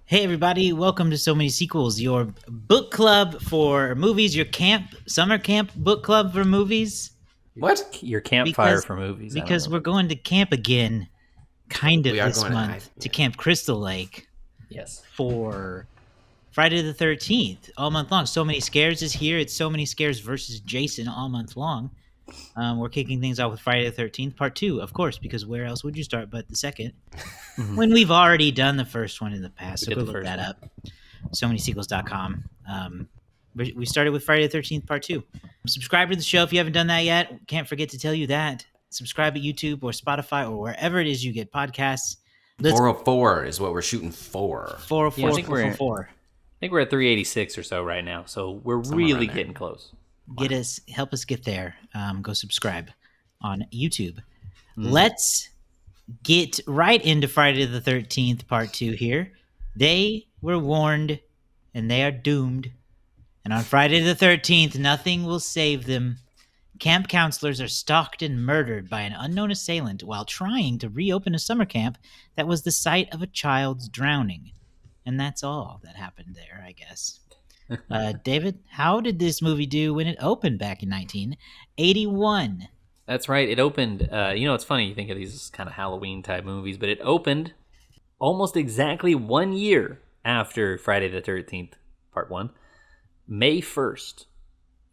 Hey everybody, welcome to So Many Sequels, your book club for movies, your summer camp book club for movies. What? Your campfire Because for movies. I don't because know. we're going to camp again, kind of We are this going month, to yeah. Camp Crystal Lake Yes. for Friday the 13th, all month long. So Many Scares is here. It's So Many Scares versus Jason all month long. We're kicking things off with Friday the 13th, part 2, of course, because where else would you start but the second? When we've already done the first one in the past, so We go did the look first that one. up. SoManySequels.com. We started with Friday the 13th, part 2. Subscribe to the show if you haven't done that yet. Can't forget to tell you that. Subscribe at YouTube or Spotify or wherever it is you get podcasts. Let's 404 is what we're shooting for. 404 Yeah, I think we're 444. I think we're at 386 or so right now, so we're Somewhere really around there. getting close. Help us get there. Go subscribe on YouTube. Let's get right into Friday the 13th, part 2 here. They were warned and they are doomed. And on Friday the 13th, nothing will save them. Camp counselors are stalked and murdered by an unknown assailant while trying to reopen a summer camp that was the site of a child's drowning. And that's all that happened there, I guess. David, how did this movie do when it opened back in 1981? That's right. It opened. It's funny you think of these kind of Halloween type movies, but it opened almost exactly 1 year after Friday the 13th, Part One, May 1st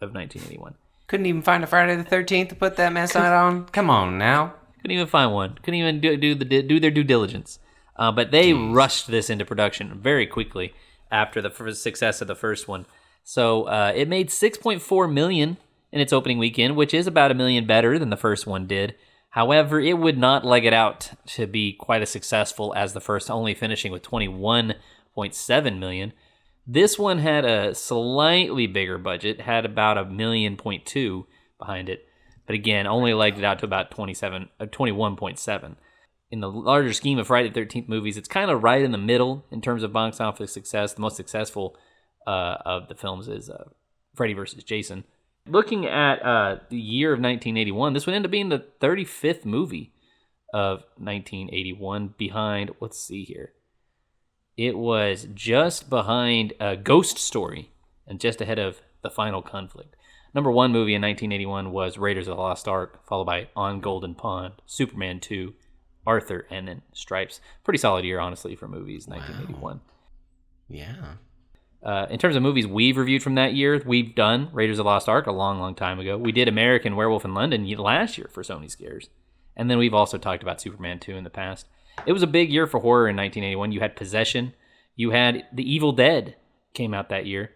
of 1981. Couldn't even find a Friday the 13th to put that mess on? Come on now. Couldn't even find one. Couldn't even do their due diligence. But they rushed this into production very quickly after the success of the first one. So it made $6.4 million in its opening weekend, which is about $1 million better than the first one did. However, it would not leg it out to be quite as successful as the first, only finishing with $21.7 million. This one had a slightly bigger budget, had about $1.2 million behind it. But again, only legged it out to about 21.7. In the larger scheme of Friday the 13th movies, it's kind of right in the middle in terms of box office success. The most successful of the films is Freddy vs. Jason. Looking at the year of 1981, this would end up being the 35th movie of 1981 behind, let's see here. It was just behind Ghost Story and just ahead of The Final Conflict. Number one movie in 1981 was Raiders of the Lost Ark, followed by On Golden Pond, Superman 2, Arthur, and then Stripes. Pretty solid year, honestly, for movies, 1981. Yeah. In terms of movies we've reviewed from that year, we've done Raiders of the Lost Ark a long, long time ago. We did American Werewolf in London last year for Sony Scares. And then we've also talked about Superman 2 in the past. It was a big year for horror in 1981. You had Possession. You had The Evil Dead came out that year.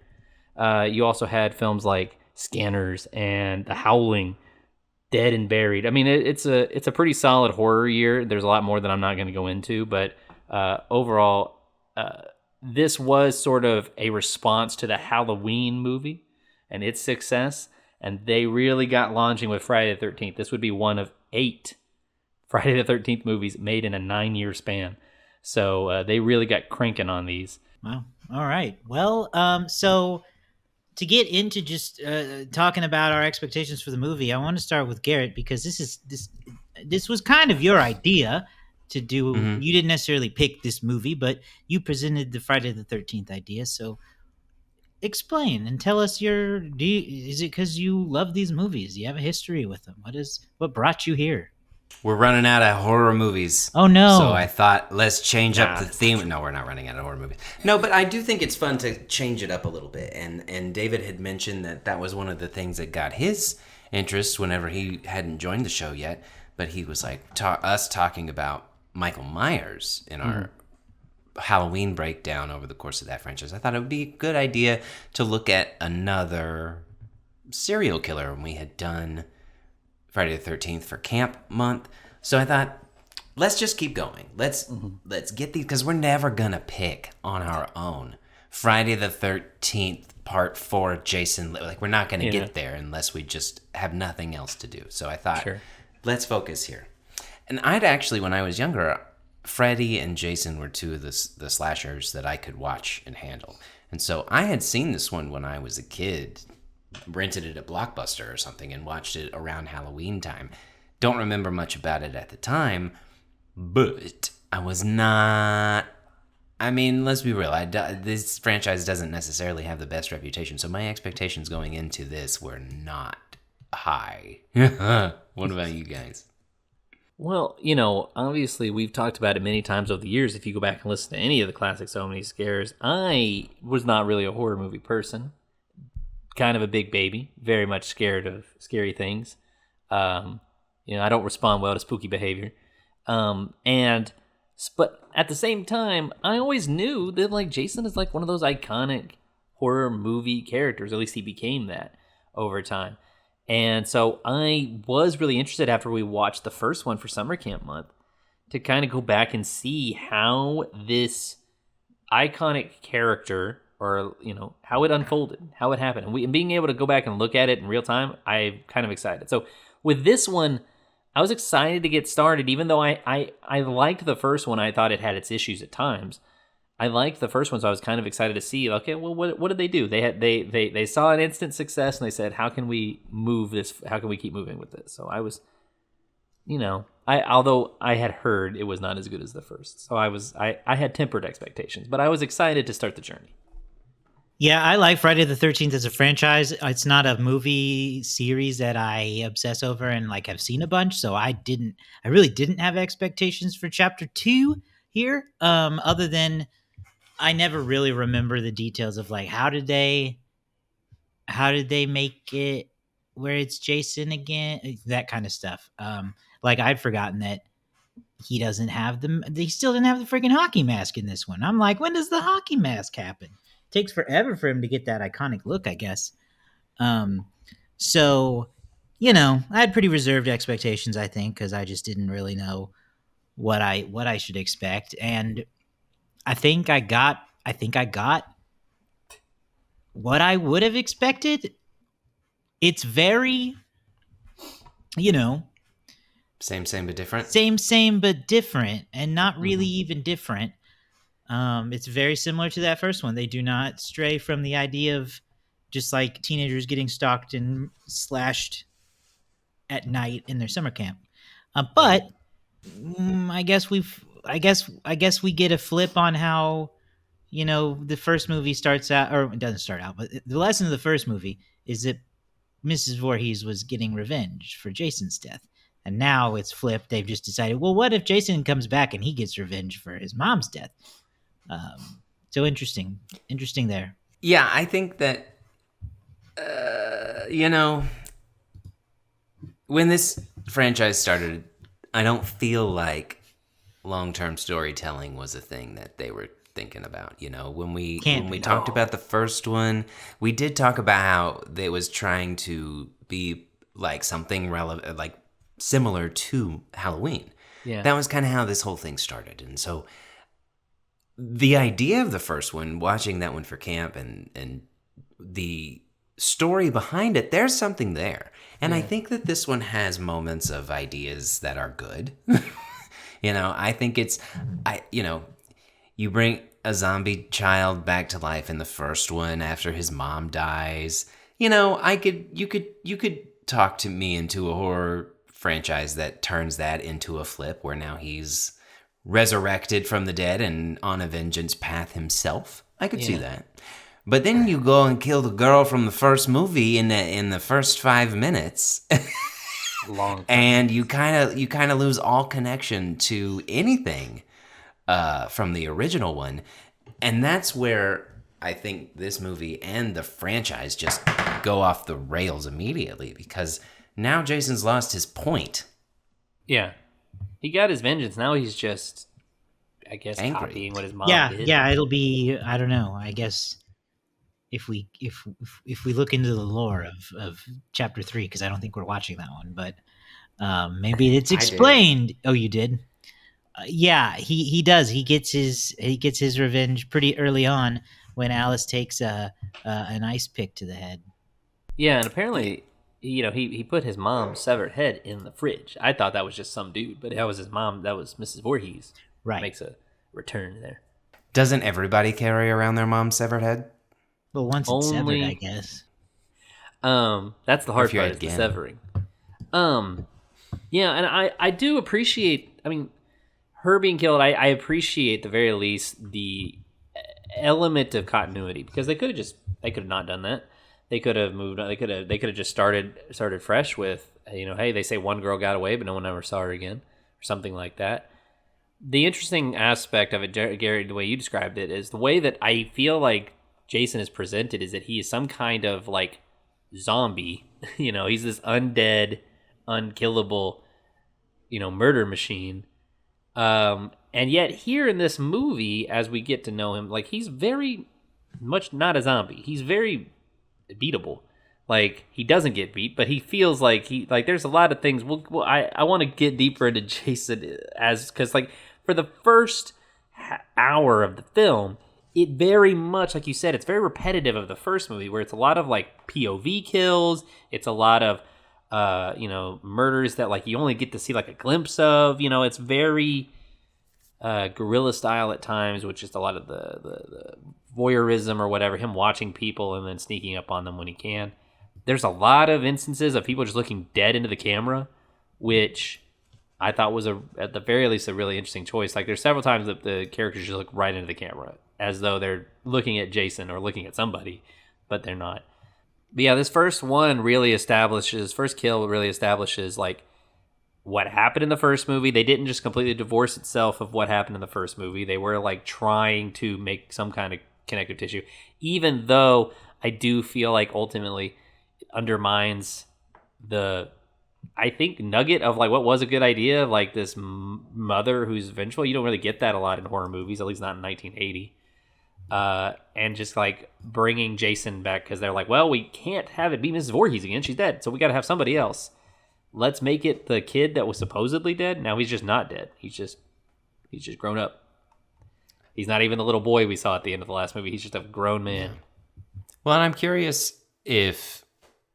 You also had films like Scanners and The Howling, Dead and Buried. I mean, it's a pretty solid horror year. There's a lot more that I'm not going to go into, but overall, this was sort of a response to the Halloween movie and its success, and they really got launching with Friday the 13th. This would be one of 8 Friday the 13th movies made in a 9-year span. So they really got cranking on these. Wow. All right. Well, so to get into just talking about our expectations for the movie, I want to start with Garrett because this was kind of your idea to do. Mhm. You didn't necessarily pick this movie, but you presented the Friday the 13th idea. So explain and tell us is it because you love these movies? You have a history with them. What brought you here? We're running out of horror movies. Oh, no. So I thought, let's change up the that's theme. No, we're not running out of horror movies. No, but I do think it's fun to change it up a little bit. And David had mentioned that was one of the things that got his interest whenever he hadn't joined the show yet. But he was like, us talking about Michael Myers in our Halloween breakdown over the course of that franchise. I thought it would be a good idea to look at another serial killer when we had done Friday the 13th for Camp Month. So I thought, let's just keep going. Let's get these, because we're never going to pick on our own Friday the 13th Part 4 Jason. Like, we're not going to get there unless we just have nothing else to do. So I thought, let's focus here. And I'd actually, when I was younger, Freddy and Jason were two of the slashers that I could watch and handle. And so I had seen this one when I was a kid, rented it at Blockbuster or something, and watched it around Halloween time. Don't remember much about it at the time, but I was not I mean, let's be real. This franchise doesn't necessarily have the best reputation, so my expectations going into this were not high. What about you guys? Well, obviously we've talked about it many times over the years. If you go back and listen to any of the classic So Many Scares, I was not really a horror movie person. Kind of a big baby, very much scared of scary things. I don't respond well to spooky behavior. But at the same time, I always knew that like Jason is like one of those iconic horror movie characters. At least he became that over time. And so I was really interested after we watched the first one for summer camp month to kind of go back and see how this iconic character, or how it unfolded, how it happened, and being able to go back and look at it in real time. I'm kind of excited. So with this one, I was excited to get started, even though I liked the first one. I thought it had its issues at times. I liked the first one, so I was kind of excited to see, okay, well, what did they do? They saw an instant success, and they said, how can we move this? How can we keep moving with this? So I was, although I had heard it was not as good as the first, so I had tempered expectations, but I was excited to start the journey. Yeah, I like Friday the 13th as a franchise. It's not a movie series that I obsess over and like have seen a bunch, so I really didn't have expectations for chapter 2 here. Other than I never really remember the details of like how did they make it where it's Jason again, that kind of stuff. Like I'd forgotten that he still didn't have the freaking hockey mask in this one. I'm like, when does the hockey mask happen? Takes forever for him to get that iconic look, I guess. So, I had pretty reserved expectations, I think, because I just didn't really know what I should expect, and I think I got what I would have expected. It's very, Same but different. same but different, and not really even different. It's very similar to that first one. They do not stray from the idea of just like teenagers getting stalked and slashed at night in their summer camp. But I guess we get a flip on how the first movie starts out, or it doesn't start out, but the lesson of the first movie is that Mrs. Voorhees was getting revenge for Jason's death. And now it's flipped. They've just decided, well, what if Jason comes back and he gets revenge for his mom's death? So interesting there. Yeah, I think that when this franchise started, I don't feel like long-term storytelling was a thing that they were thinking about. When we talked about the first one, we did talk about how it was trying to be like something relevant, like similar to Halloween. Yeah, that was kind of how this whole thing started. And so the idea of the first one, watching that one for camp, and the story behind it, there's something there. And I think that this one has moments of ideas that are good. I think you bring a zombie child back to life in the first one after his mom dies. You could talk to me into a horror franchise that turns that into a flip where now he's resurrected from the dead and on a vengeance path himself. I could see that. But then you go and kill the girl from the first movie in the first 5 minutes. Long time. And you kind of lose all connection to anything from the original one. And that's where I think this movie and the franchise just go off the rails immediately, because now Jason's lost his point. Yeah. He got his vengeance. Now he's just, I guess, angry. copying what his mom did. Yeah, it'll be, I don't know, I guess if we look into the lore of chapter 3, because I don't think we're watching that one, but maybe it's explained. Oh, you did? Yeah, he does. He gets his revenge pretty early on when Alice takes an ice pick to the head. Yeah, and apparently, he put his mom's severed head in the fridge. I thought that was just some dude, but that was his mom. That was Mrs. Voorhees. Right. Makes a return there. Doesn't everybody carry around their mom's severed head? Well, once it's severed, I guess. That's the hard part, is the severing. Yeah, and I do appreciate, I mean, her being killed, I appreciate the very least the element of continuity, because they could have not done that. They could have moved on. They could have just started fresh with, hey, they say one girl got away, but no one ever saw her again, or something like that. The interesting aspect of it, Gary, the way you described it, is the way that I feel like Jason is presented is that he is some kind of like zombie. He's this undead, unkillable, murder machine. And yet here in this movie, as we get to know him, like, he's very much not a zombie. He's very beatable. Like, he doesn't get beat, but he feels like there's a lot of things. I want to get deeper into Jason because like for the first hour of the film, it very much, like you said, it's very repetitive of the first movie, where it's a lot of like POV kills. It's a lot of murders that like you only get to see like a glimpse of. It's very guerrilla style at times, which is a lot of the voyeurism or whatever, him watching people and then sneaking up on them when he can. There's a lot of instances of people just looking dead into the camera, which I thought was at the very least a really interesting choice. Like, there's several times that the characters just look right into the camera as though they're looking at Jason or looking at somebody, but they're not. But yeah, this first kill really establishes like what happened in the first movie. They didn't just completely divorce itself of what happened in the first movie. They were like trying to make some kind of connective tissue, even though I do feel like ultimately it undermines the, I think, nugget of like what was a good idea, like this mother who's vengeful. You don't really get that a lot in horror movies, at least not in 1980. And just like bringing Jason back because they're like, well, we can't have it be Mrs. Voorhees again. She's dead, so we got to have somebody else. Let's make it the kid that was supposedly dead. Now he's just not dead. He's just grown up. He's not even the little boy we saw at the end of the last movie. He's just a grown man. Well, and I'm curious if,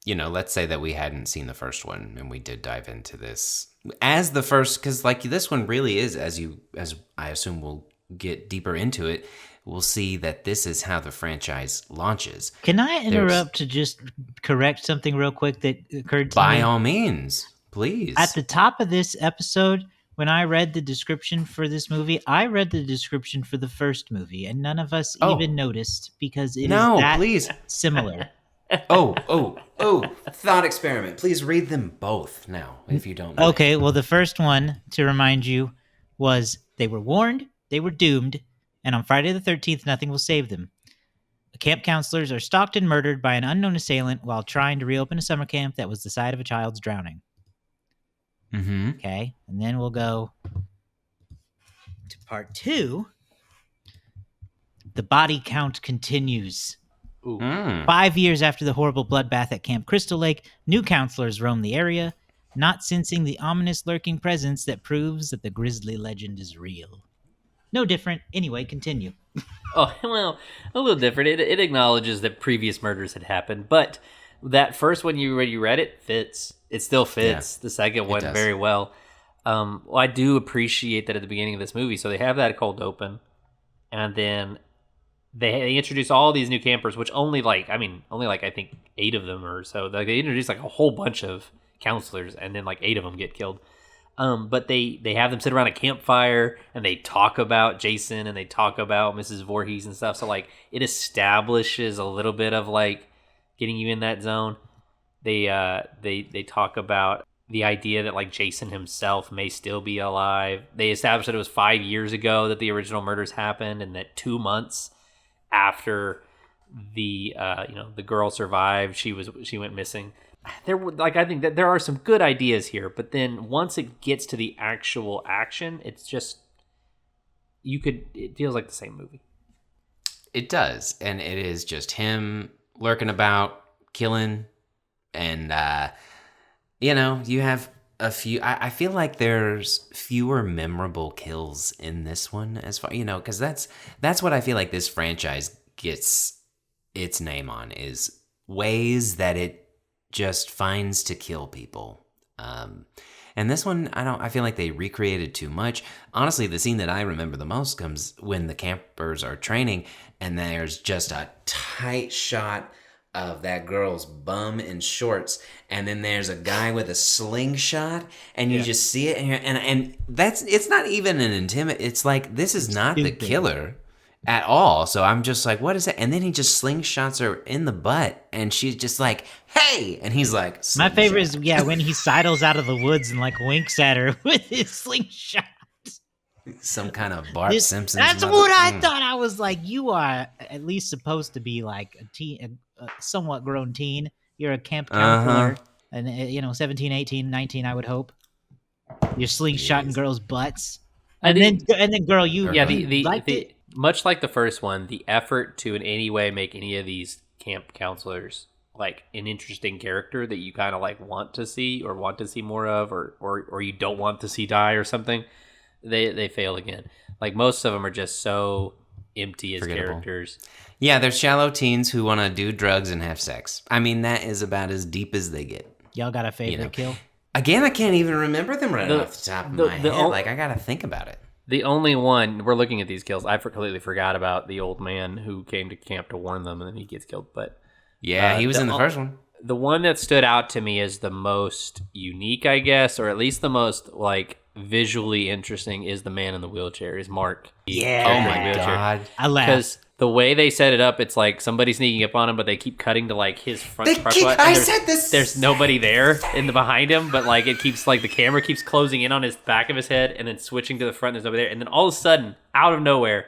let's say that we hadn't seen the first one and we did dive into this as the first, because like this one really is, as I assume we'll get deeper into it, we'll see that this is how the franchise launches. Can I interrupt to just correct something real quick that occurred to me? By all means, please. At the top of this episode, when I read the description for this movie, I read the description for the first movie, and none of us even noticed because it is that similar. Thought experiment. Please read them both now, if you don't mind. Okay, well, the first one, to remind you, was they were warned, they were doomed, and on Friday the 13th, nothing will save them. Camp counselors are stalked and murdered by an unknown assailant while trying to reopen a summer camp that was the site of a child's drowning. Mm-hmm. Okay, and then we'll go to part 2. The body count continues. 5 years after the horrible bloodbath at Camp Crystal Lake, new counselors roam the area, not sensing the ominous lurking presence that proves that the grisly legend is real. No different. Anyway, continue. Oh, well, a little different. It acknowledges that previous murders had happened, but that first one you read it fits. It still fits. Yeah, the second one very well. I do appreciate that at the beginning of this movie. So they have that cold open, and then they introduce all these new campers, which only I think 8 of them or so. Like, they introduce like a whole bunch of counselors, and then like 8 of them get killed. But they have them sit around a campfire and they talk about Jason and they talk about Mrs. Voorhees and stuff. So like it establishes a little bit of like getting you in that zone. They talk about the idea that like Jason himself may still be alive. They established that it was 5 years ago that the original murders happened, and that 2 months after the girl survived, she went missing. I think that there are some good ideas here, but then once it gets to the actual action, it's just it feels like the same movie. It does, and it is just him lurking about, killing, and you have a few. I feel like there's fewer memorable kills in this one, as far because that's what I feel like this franchise gets its name on, is ways that it just finds to kill people. And this one, I feel like they recreated too much. Honestly, the scene that I remember the most comes when the campers are training and there's just a tight shot of that girl's bum and shorts, and then there's a guy with a slingshot, and you just see it, and that's, it's not even an it's like, this is not the Stupid. killer at all. So I'm just like, what is that? And then he just slingshots her in the butt, and she's just like, hey, and he's like, My favorite is slingshot. when he sidles out of the woods and like winks at her with his slingshot. Some kind of Bart Simpson's That's mother. what I thought. I was like, you are at least supposed to be like a teen, a somewhat grown teen. You're a camp counselor, and 17, 18, 19, I would hope. You're slingshotting Jeez. girls' butts, I and think- then girl, you Yeah, you liked it. much like the first one, the effort to in any way make any of these camp counselors like an interesting character that you kind of like want to see or want to see more of, or you don't want to see die or something, they fail again. Like most of them are just so empty as Forgettable. characters. Yeah, they're shallow teens who want to do drugs and have sex. I mean, that is about as deep as they get. Y'all got a favorite kill? Again, I can't even remember them right off the top of my head. o- Like, I gotta think about it. The only one, we're looking at these kills, I completely forgot about the old man who came to camp to warn them and then he gets killed. But Yeah, he was in the first one. the one that stood out to me as the most unique, I guess, or at least the most like visually interesting, is the man in the wheelchair, is Mark. Yeah. Oh in the my wheelchair. god. I laughed. Because the way they set it up, it's like somebody sneaking up on him, but they keep cutting to like his front. They front keep- butt, I and there's, said this- There's nobody there in the behind him, but like it keeps like the camera keeps closing in on his back of his head, and then switching to the front. There's nobody there, and then all of a sudden, out of nowhere,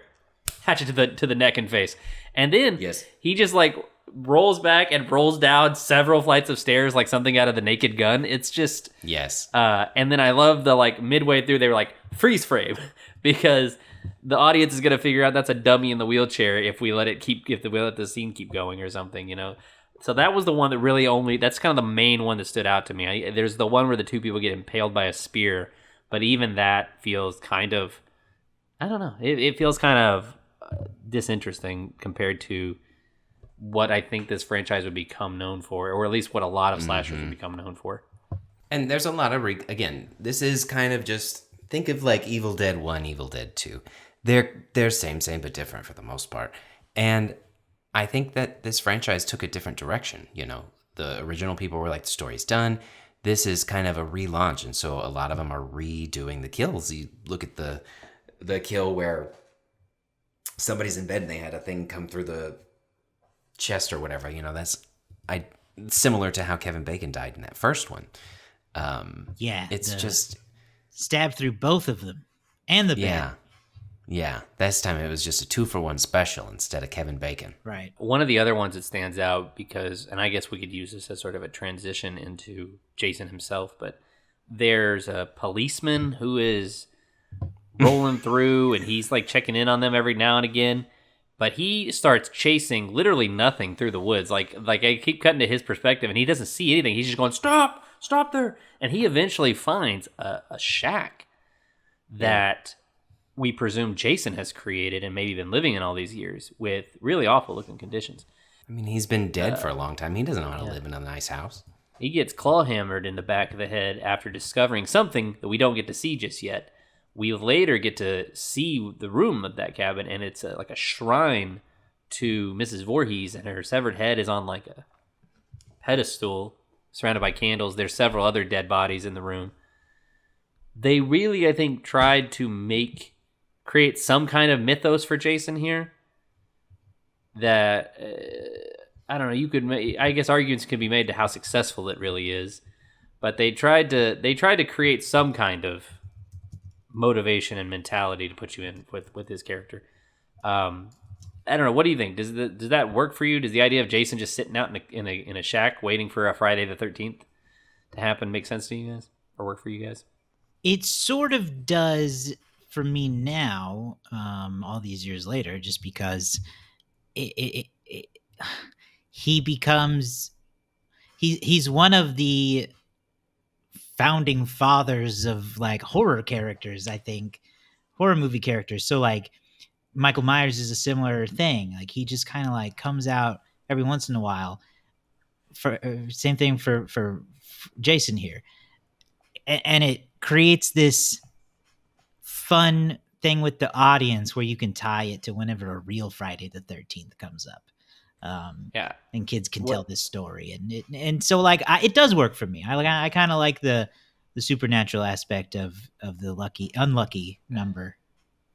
hatchet to the neck and face, and then Yes. he just like rolls back and rolls down several flights of stairs like something out of the Naked Gun. It's just. Yes. And then I love the like midway through they were like freeze frame because the audience is gonna figure out that's a dummy in the wheelchair if we let the scene keep going or something, you know. So that was the one that really that's kind of the main one that stood out to me. There's the one where the two people get impaled by a spear, but even that feels kind of, I don't know, it feels kind of disinteresting compared to what I think this franchise would become known for, or at least what a lot of slashers would become known for. And there's a lot of again, this is kind of just, think of like Evil Dead 1, Evil Dead 2. They're same but different for the most part. And I think that this franchise took a different direction, you know. The original people were like, the story's done. This is kind of a relaunch, and so a lot of them are redoing the kills. You look at the kill where somebody's in bed and they had a thing come through the chest or whatever, you know, that's similar to how Kevin Bacon died in that first one. Yeah, It's just stabbed through both of them and the bed. yeah. This time it was just a 2-for-1 special instead of Kevin Bacon. Right. One of the other ones that stands out because, and I guess we could use this as sort of a transition into Jason himself, but there's a policeman who is rolling through and he's like checking in on them every now and again, but he starts chasing literally nothing through the woods. Like I keep cutting to his perspective and he doesn't see anything. He's just going, stop there. And he eventually finds a shack that we presume Jason has created and maybe been living in all these years with really awful looking conditions. I mean, he's been dead for a long time. He doesn't know how to live in a nice house. He gets claw hammered in the back of the head after discovering something that we don't get to see just yet. We later get to see the room of that cabin, and it's like a shrine to Mrs. Voorhees, and her severed head is on like a pedestal surrounded by candles. There's several other dead bodies in the room. They really, I think, tried to create some kind of mythos for Jason here that I don't know. I guess arguments could be made to how successful it really is, but they tried to create some kind of motivation and mentality to put you in with his character. I don't know. What do you think? Does that work for you? Does the idea of Jason just sitting out in a shack waiting for a Friday the 13th to happen make sense to you guys or work for you guys? It sort of does for me now, all these years later, just because he becomes he's one of the founding fathers of like horror characters. I think horror movie characters. So like Michael Myers is a similar thing. Like he just kind of like comes out every once in a while. For same thing for Jason here, and it creates this fun thing with the audience where you can tie it to whenever a real Friday the 13th comes up. Yeah. and kids can tell this story, and so like it does work for me. I kind of like the supernatural aspect of the unlucky number.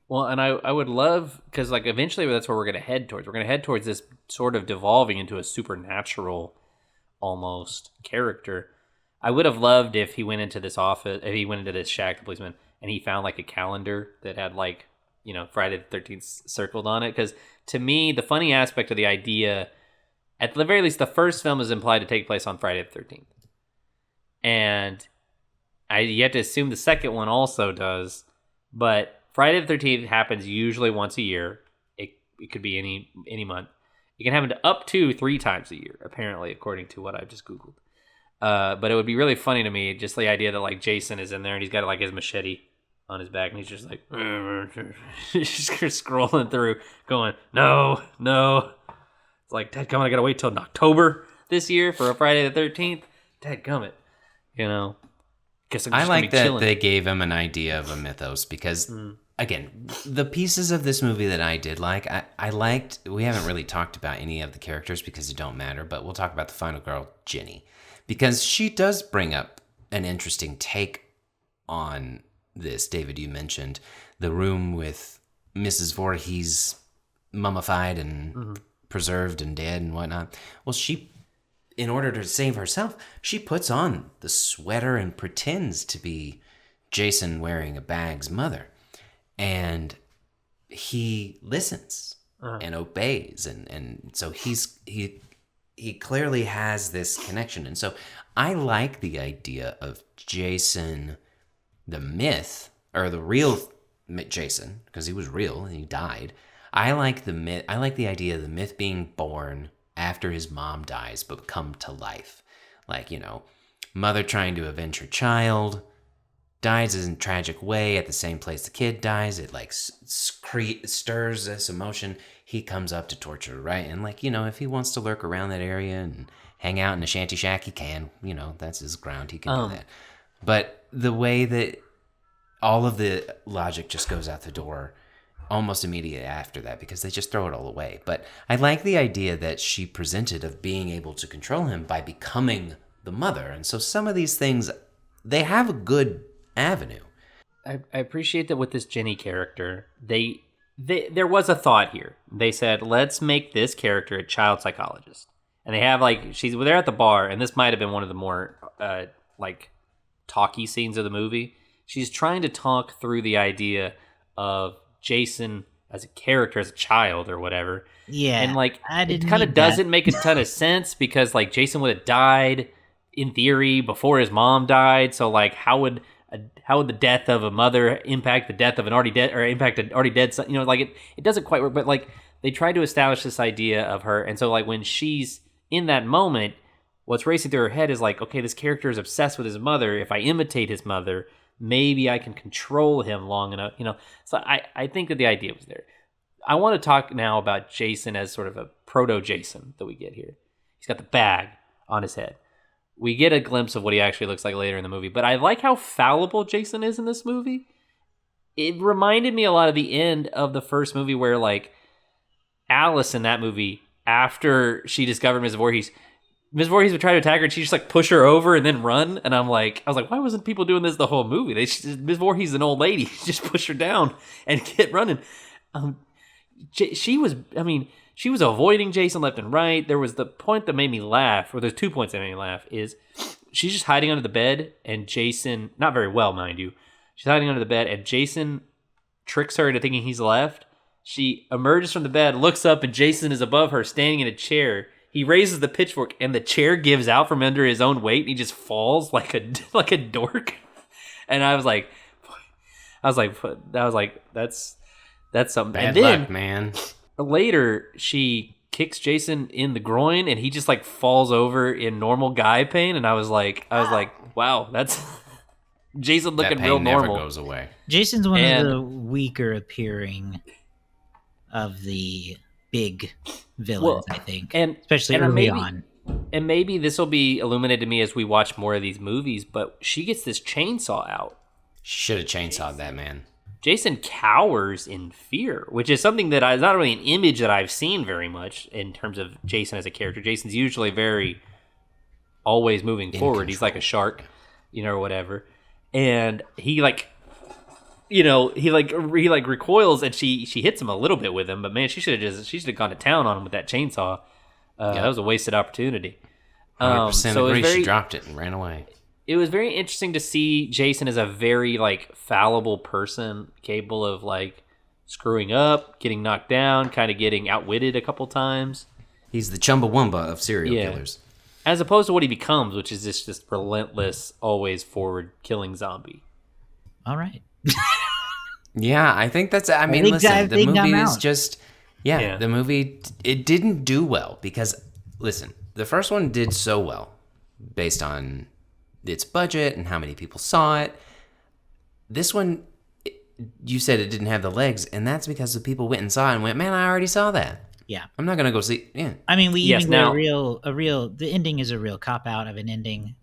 Well, and I would love, because like eventually that's where we're going to head towards. We're going to head towards this sort of devolving into a supernatural almost character. I would have loved if he went into this office, if he went into this shack, the policeman, and he found like a calendar that had like, Friday the 13th circled on it. Because to me, the funny aspect of the idea, at the very least, the first film is implied to take place on Friday the 13th. And you have to assume the second one also does, but Friday the 13th happens usually once a year. It could be any month. It can happen to up to 3 times a year, apparently, according to what I've just Googled. But it would be really funny to me, just the idea that like Jason is in there and he's got like his machete on his back and he's just like just scrolling through, going, no. It's like, dadgummit, I gotta wait till October this year for a Friday the 13th. Dadgummit, Guess I'm I just like that chilling. they gave him an idea of a mythos because, again, the pieces of this movie that I did like, I liked. We haven't really talked about any of the characters because it don't matter, but we'll talk about the final girl, Ginny, because she does bring up an interesting take on this. David, you mentioned the room with Mrs. Voorhees mummified and preserved and dead and whatnot. Well, in order to save herself, she puts on the sweater and pretends to be Jason wearing a bag's mother. And he listens and obeys. And so he clearly has this connection. And so I like the idea of Jason, the myth, or the real Jason, because he was real and he died. I like the myth. I like the idea of the myth being born after his mom dies, but come to life. Like, mother trying to avenge her child, dies in a tragic way at the same place the kid dies. It like stirs this emotion. He comes up to torture her, right? And like, if he wants to lurk around that area and hang out in a shanty shack, he can. That's his ground. He can do that. But the way that all of the logic just goes out the door almost immediately after that, because they just throw it all away. But I like the idea that she presented of being able to control him by becoming the mother. And so some of these things, they have a good avenue. I appreciate that with this Jenny character, there was a thought here. They said, let's make this character a child psychologist. And they have they're at the bar, and this might have been one of the more talky scenes of the movie. She's trying to talk through the idea of Jason as a character, as a child or whatever. Yeah. And it kind of doesn't make a ton of sense because Jason would have died in theory before his mom died. So how would the death of a mother impact the death of an already dead, or impact an already dead son? It doesn't quite work, but they tried to establish this idea of her. And so when she's in that moment, what's racing through her head is okay, this character is obsessed with his mother. If I imitate his mother, maybe I can control him long enough, So I think that the idea was there. I want to talk now about Jason as sort of a proto-Jason that we get here. He's got the bag on his head. We get a glimpse of what he actually looks like later in the movie, but I like how fallible Jason is in this movie. It reminded me a lot of the end of the first movie where Alice in that movie, after she discovered Ms. Voorhees would try to attack her, and she just push her over and then run. And I was like, why wasn't people doing this the whole movie? Ms. Voorhees is an old lady, just push her down and get running. She was avoiding Jason left and right. There was the point that made me laugh, or there's 2 points that made me laugh. Is she's just hiding under the bed, and Jason, not very well, mind you, she's hiding under the bed, and Jason tricks her into thinking he's left. She emerges from the bed, looks up, and Jason is above her, standing in a chair. He raises the pitchfork, and the chair gives out from under his own weight, and he just falls like a dork. And I was like, that's something. Bad and then, luck, man. Later, she kicks Jason in the groin, and he just falls over in normal guy pain. And I was like, wow, that's Jason looking that pain real never normal. goes away. Jason's one of the weaker appearing of the big villains, I think, especially early on. And maybe this will be illuminated to me as we watch more of these movies, but she gets this chainsaw out. Should have chainsawed that man. Jason cowers in fear, which is something that is not really an image that I've seen very much in terms of Jason as a character. Jason's usually very always moving forward. He's like a shark, or whatever. And he he recoils, and she hits him a little bit with him. But man, she should have gone to town on him with that chainsaw. That was a wasted opportunity. 100% So agree. She dropped it and ran away. It was very interesting to see Jason as a very fallible person, capable of screwing up, getting knocked down, kind of getting outwitted a couple times. He's the Chumbawamba of serial killers. As opposed to what he becomes, which is this relentless, always forward killing zombie. All right. Yeah, I think that's. I mean, listen, the movie is just. Yeah, the movie, it didn't do well because, listen, the first one did so well based on its budget and how many people saw it. This one, you said it didn't have the legs, and that's because the people went and saw it and went, man, I already saw that. Yeah. I'm not going to go see. Yeah. I mean, the ending is a real cop out of an ending.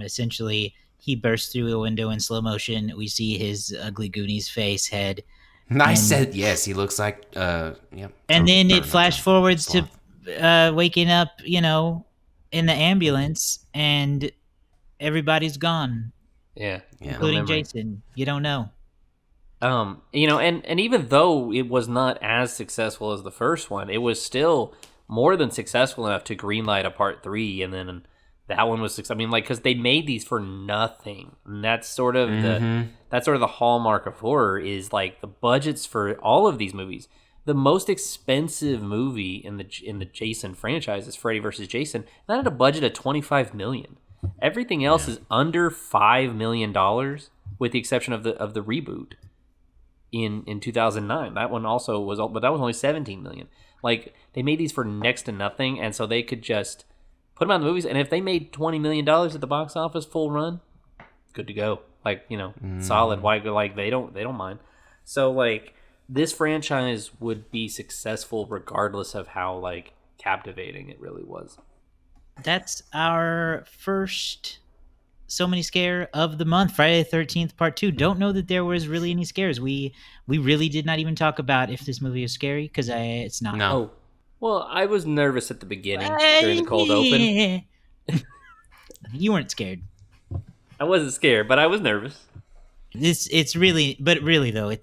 Essentially, he bursts through a window in slow motion. We see his ugly Goonies face, head. I said yes. He looks like, yeah. And then it flash forwards to waking up, in the ambulance, and everybody's gone. Yeah, including Jason. You don't know. And even though it was not as successful as the first one, it was still more than successful enough to greenlight a part 3, and then that one was successful. I mean, because they made these for nothing, and that's sort of the hallmark of horror is the budgets for all of these movies. The most expensive movie in the Jason franchise is Freddy vs. Jason. That had a budget of $25 million. Everything else is under $5 million, with the exception of the reboot in 2009. That one also was, but that was only $17 million. They made these for next to nothing, and so they could just put them on the movies, and if they made $20 million at the box office full run, good to go. Solid. Why? They don't mind. So this franchise would be successful regardless of how captivating it really was. That's our first So Many Scare of the month, Friday the 13th, part 2. Don't know that there was really any scares. We really did not even talk about if this movie is scary, because it's not. No. Oh. Well, I was nervous at the beginning during the cold open. You weren't scared. I wasn't scared, but I was nervous. Really though,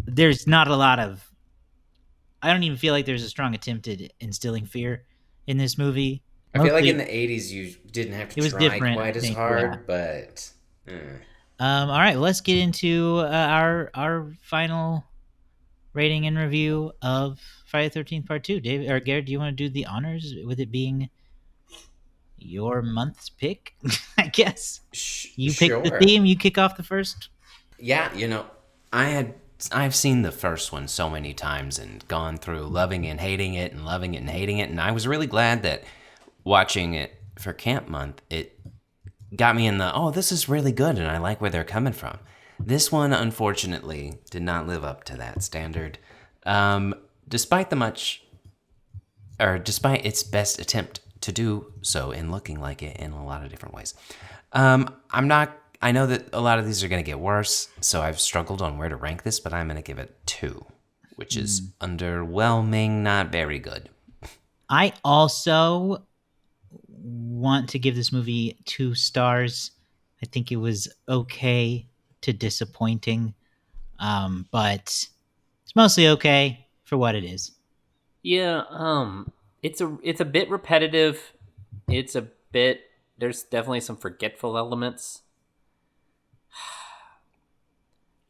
there's not a lot of. I don't even feel like there's a strong attempt at instilling fear in this movie. I feel like in the 80s you didn't have to try quite as hard, but. All right, let's get into our final rating and review of Friday the 13th Part 2. David or Garrett, do you want to do the honors with it being your month's pick? I guess. You pick the theme, you kick off the first. Yeah, I've seen the first one so many times and gone through loving and hating it and loving it and hating it, and I was really glad that watching it for Camp Month, it got me in this is really good and I like where they're coming from. This one, unfortunately, did not live up to that standard. Despite its best attempt to do so in looking like it in a lot of different ways. I know that a lot of these are going to get worse, so I've struggled on where to rank this, but I'm going to give it 2, which is underwhelming, not very good. I also want to give this movie 2 stars. I think it was okay to disappointing, but it's mostly okay for what it is. Yeah, it's a bit repetitive. There's definitely some forgetful elements.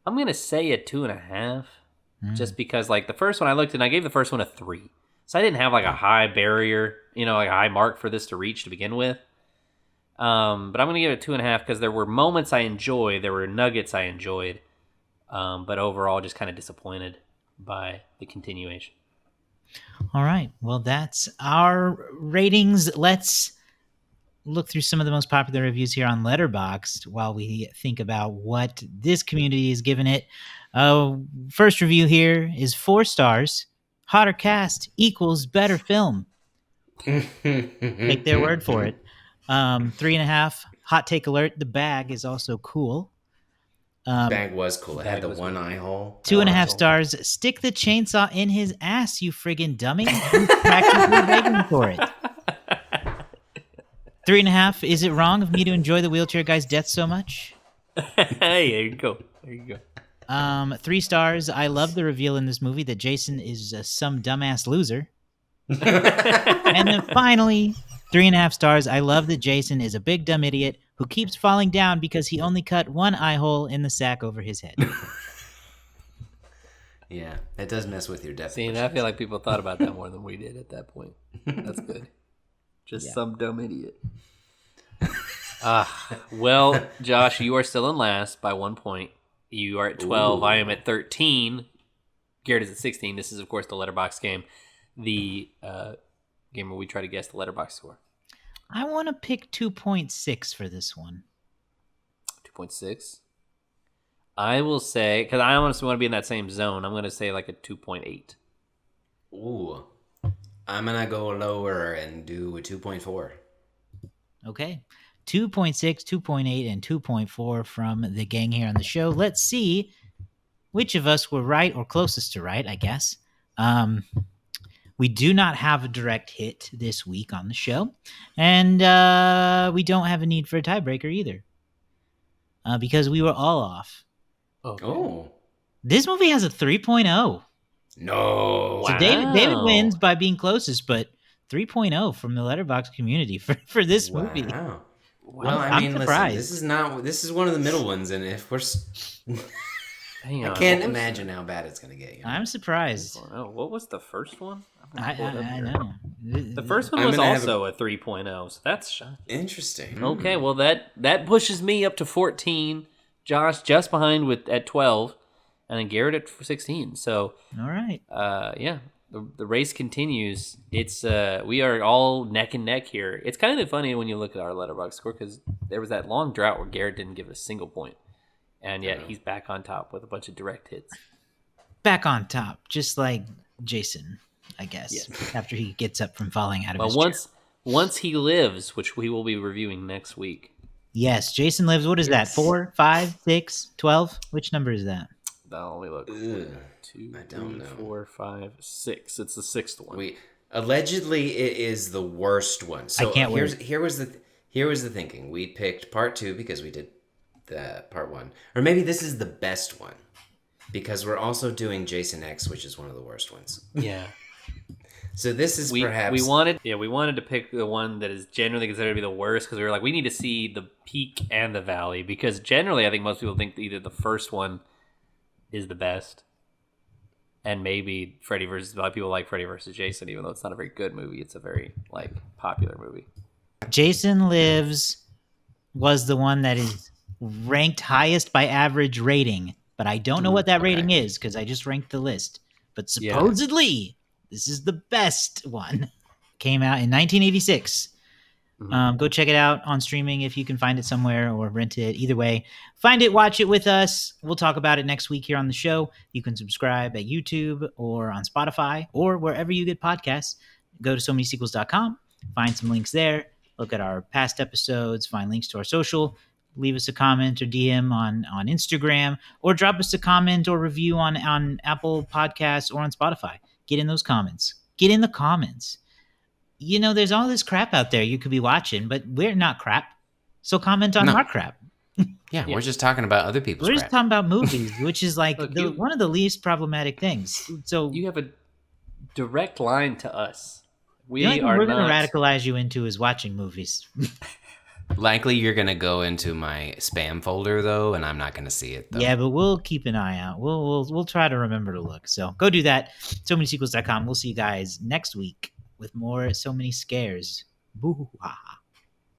I'm gonna say a 2.5, just because the first one I looked and I gave the first one a 3, so I didn't have a high barrier, a high mark for this to reach to begin with. But I'm gonna give it a 2.5 because there were moments I enjoyed, there were nuggets I enjoyed, but overall just kind of disappointed by the continuation. All right, well, that's our ratings. Let's look through some of the most popular reviews here on Letterboxd while we think about what this community has given it. First review here is 4 stars. Hotter cast equals better film. Take their word for it. 3.5. Hot take alert. The bag is also cool. Bag was cool. It had Bag the was one really eye hole. 2.5 Oh. stars. Stick the chainsaw in his ass, you friggin' dummy. He's practically begging for it. 3.5. Is it wrong of me to enjoy the wheelchair guy's death so much? Hey, there you go. There you go. 3 stars. I love the reveal in this movie that Jason is some dumbass loser. And then finally, 3.5 stars. I love that Jason is a big dumb idiot who keeps falling down because he only cut one eye hole in the sack over his head. Yeah, it does mess with your depth. See, and I feel like people thought about that more than we did at that point. That's good. Just some dumb idiot. Well, Josh, you are still in last by 1 point. You are at 12. Ooh. I am at 13. Garrett is at 16. This is, of course, the letterbox game. The game where we try to guess the letterbox score. I want to pick 2.6 for this one. 2.6. I will say, because I honestly want to be in that same zone, I'm going to say like a 2.8. Ooh. I'm going to go lower and do a 2.4. Okay. 2.6, 2.8, and 2.4 from the gang here on the show. Let's see which of us were right or closest to right, I guess. We do not have a direct hit this week on the show, and we don't have a need for a tiebreaker either, because we were all off. Okay. Oh. This movie has a 3.0. No. So David wins by being closest, but 3.0 from the Letterboxd community for this movie. Wow. Well, I I'm mean, surprised. listen, this is one of the middle ones, and if we're... Hang I on, can't what was imagine how bad it's going to get. You know? I'm surprised. Oh, what was the first one? I know. The first one I'm was gonna have also a 3.0, so that's shocking. Interesting. Okay, well that pushes me up to 14. Josh just behind at 12, and then Garrett at 16. So, All right. yeah, the race continues. It's we are all neck and neck here. It's kind of funny when you look at our letterbox score because there was that long drought where Garrett didn't give a single point, and yet he's back on top with a bunch of direct hits. Back on top, just like Jason, I guess. Yes. After he gets up from falling out of his Well, chair. once he lives, which we will be reviewing next week. Yes, Jason Lives. What is that? 4, 5, 6, 12? Which number is that? Let me look. Ugh, 2, I don't 3, know. 4, 5, 6. It's the sixth one. Allegedly it is the worst one. So I can't wait. here was the thinking. We picked part 2 because we did the part 1, or maybe this is the best one because we're also doing Jason X, which is one of the worst ones. Yeah. So this is perhaps we wanted to pick the one that is generally considered to be the worst because we were like we need to see the peak and the valley because generally I think most people think either the first one is the best and maybe Freddy versus a lot of people like Freddy versus Jason even though it's not a very good movie. It's a very popular movie. Jason Lives was the one that is ranked highest by average rating, but I don't know what that rating is because I just ranked the list. But supposedly, this is the best one. Came out in 1986. Go check it out on streaming if you can find it somewhere or rent it. Either way, find it, watch it with us. We'll talk about it next week here on the show. You can subscribe at YouTube or on Spotify or wherever you get podcasts. Go to somanysequels.com, find some links there. Look at our past episodes, find links to our social. Leave us a comment or DM on Instagram, or drop us a comment or review on Apple Podcasts or on Spotify. Get in those comments. Get in the comments. You know, there's all this crap out there you could be watching, but we're not crap. So comment on our crap. Yeah, we're just talking about other people's We're crap. just talking about movies, which is like Look, one of the least problematic things. So You have a direct line to us. the only thing we're going to radicalize you into is watching movies. Likely you're going to go into my spam folder, though, and I'm not going to see it, though. Yeah, but we'll keep an eye out. We'll try to remember to look. So go do that. SoManySequels.com. We'll see you guys next week with more So Many Scares. Boo-hoo-ha.